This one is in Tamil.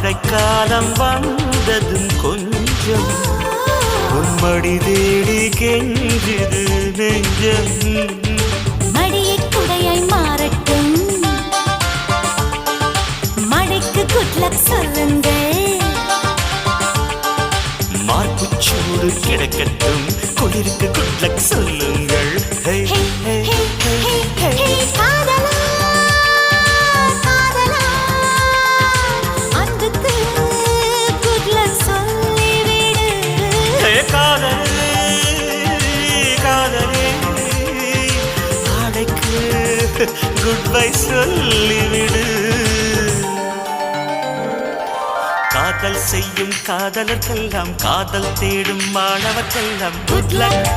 மழைக்காலம் வந்ததும் கொஞ்சம் உன்மடி தேடி கெஞ்சுது நெஞ்சம். மடியை குடையாய் மாறட்டும், மழைக்கு குட்லக் சொல்லுங்கள். மார்புச்சூடு கிடக்கட்டும், குளிருக்கு குட்லக் சொல்லுங்கள். ஹே ஹே ஹே ஹே காதலா காதலா அன்புக்கு குட்லக் சொல்லிவிடு. ஹே காதலே காதலே ஆடைக்கு குட் பை சொல்லிவிடு. காதல் செய்யும் காதலர்க்கெல்லாம், காதல் தேடும் மாணவர்க்கெல்லாம் குட் லக்.